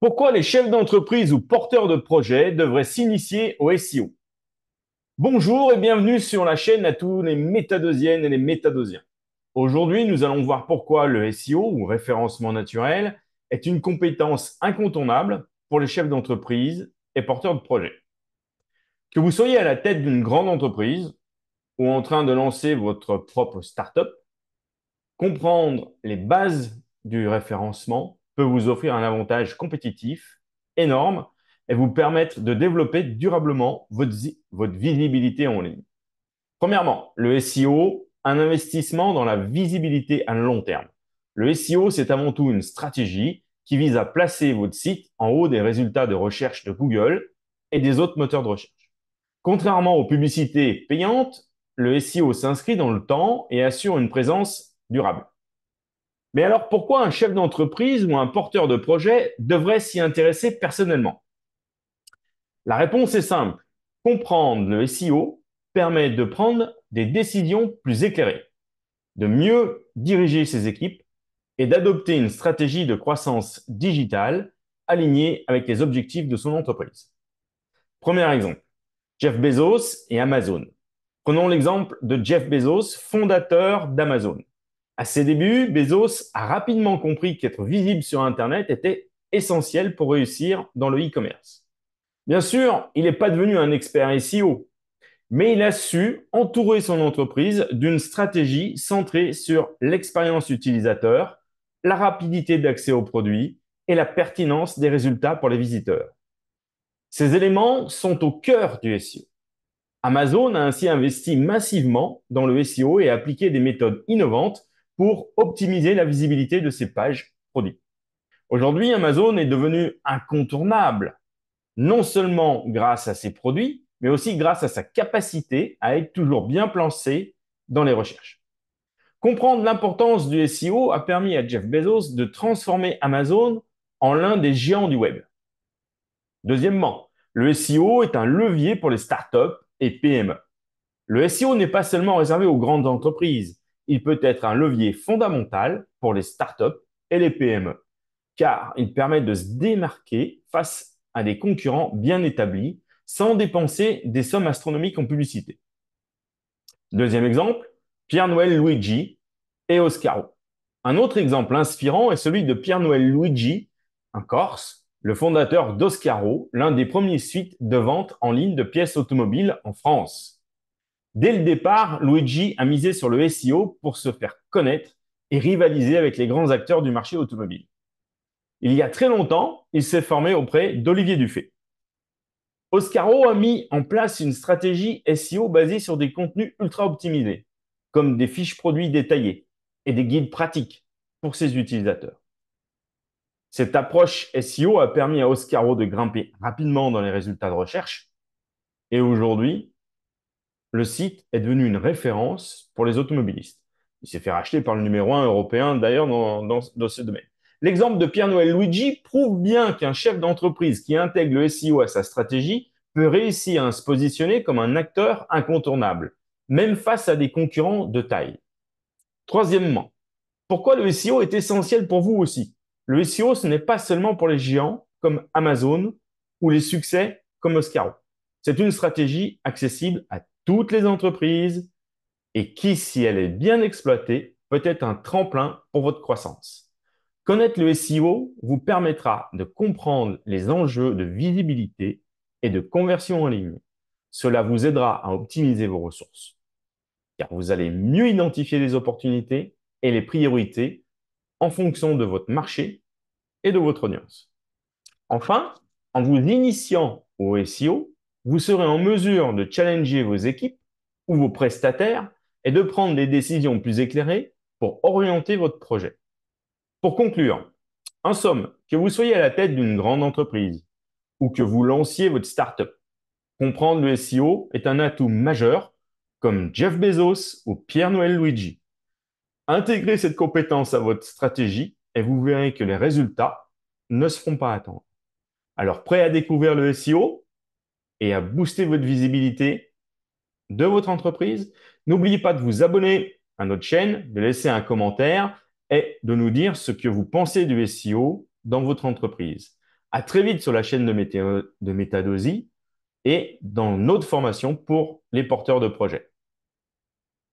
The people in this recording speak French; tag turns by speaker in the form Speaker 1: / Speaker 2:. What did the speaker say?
Speaker 1: Pourquoi les chefs d'entreprise ou porteurs de projets devraient s'initier au SEO? Bonjour et bienvenue sur la chaîne à tous les métadosiennes et les métadosiens. Aujourd'hui, nous allons voir pourquoi le SEO ou référencement naturel est une compétence incontournable pour les chefs d'entreprise et porteurs de projets. Que vous soyez à la tête d'une grande entreprise ou en train de lancer votre propre start-up, comprendre les bases du référencement peut vous offrir un avantage compétitif énorme et vous permettre de développer durablement votre visibilité en ligne. Premièrement, le SEO, un investissement dans la visibilité à long terme. Le SEO, c'est avant tout une stratégie qui vise à placer votre site en haut des résultats de recherche de Google et des autres moteurs de recherche. Contrairement aux publicités payantes, le SEO s'inscrit dans le temps et assure une présence durable. Mais alors, pourquoi un chef d'entreprise ou un porteur de projet devrait s'y intéresser personnellement? La réponse est simple. Comprendre le SEO permet de prendre des décisions plus éclairées, de mieux diriger ses équipes et d'adopter une stratégie de croissance digitale alignée avec les objectifs de son entreprise. Premier exemple, Jeff Bezos et Amazon. Prenons l'exemple de Jeff Bezos, fondateur d'Amazon. À ses débuts, Bezos a rapidement compris qu'être visible sur Internet était essentiel pour réussir dans le e-commerce. Bien sûr, il n'est pas devenu un expert SEO, mais il a su entourer son entreprise d'une stratégie centrée sur l'expérience utilisateur, la rapidité d'accès aux produits et la pertinence des résultats pour les visiteurs. Ces éléments sont au cœur du SEO. Amazon a ainsi investi massivement dans le SEO et a appliqué des méthodes innovantes pour optimiser la visibilité de ses pages produits. Aujourd'hui, Amazon est devenu incontournable, non seulement grâce à ses produits, mais aussi grâce à sa capacité à être toujours bien placé dans les recherches. Comprendre l'importance du SEO a permis à Jeff Bezos de transformer Amazon en l'un des géants du web. Deuxièmement, le SEO est un levier pour les startups et PME. Le SEO n'est pas seulement réservé aux grandes entreprises, il peut être un levier fondamental pour les startups et les PME, car il permet de se démarquer face à des concurrents bien établis sans dépenser des sommes astronomiques en publicité. Deuxième exemple, Pierre-Noël Luigi et Oscaro. Un autre exemple inspirant est celui de Pierre-Noël Luigi, un Corse, le fondateur d'Oscaro, l'un des premiers sites de vente en ligne de pièces automobiles en France. Dès le départ, Luigi a misé sur le SEO pour se faire connaître et rivaliser avec les grands acteurs du marché automobile. Il y a très longtemps, il s'est formé auprès d'Olivier Dufay. Oscaro a mis en place une stratégie SEO basée sur des contenus ultra optimisés, comme des fiches produits détaillées et des guides pratiques pour ses utilisateurs. Cette approche SEO a permis à Oscaro de grimper rapidement dans les résultats de recherche et aujourd'hui, le site est devenu une référence pour les automobilistes. Il s'est fait racheter par le numéro 1 européen d'ailleurs dans ce domaine. L'exemple de Pierre-Noël Luigi prouve bien qu'un chef d'entreprise qui intègre le SEO à sa stratégie peut réussir à se positionner comme un acteur incontournable, même face à des concurrents de taille. Troisièmement, pourquoi le SEO est essentiel pour vous aussi? Le SEO, ce n'est pas seulement pour les géants comme Amazon ou les succès comme Oscaro. C'est une stratégie accessible à toutes les entreprises et qui, si elle est bien exploitée, peut être un tremplin pour votre croissance. Connaître le SEO vous permettra de comprendre les enjeux de visibilité et de conversion en ligne. Cela vous aidera à optimiser vos ressources, car vous allez mieux identifier les opportunités et les priorités en fonction de votre marché et de votre audience. Enfin, en vous initiant au SEO, vous serez en mesure de challenger vos équipes ou vos prestataires et de prendre des décisions plus éclairées pour orienter votre projet. Pour conclure, en somme, que vous soyez à la tête d'une grande entreprise ou que vous lanciez votre startup, comprendre le SEO est un atout majeur comme Jeff Bezos ou Pierre-Noël Luigi. Intégrez cette compétence à votre stratégie et vous verrez que les résultats ne se feront pas attendre. Alors, prêt à découvrir le SEO et à booster votre visibilité de votre entreprise? N'oubliez pas de vous abonner à notre chaîne, de laisser un commentaire et de nous dire ce que vous pensez du SEO dans votre entreprise. À très vite sur la chaîne de Métadosie et dans notre formation pour les porteurs de projets.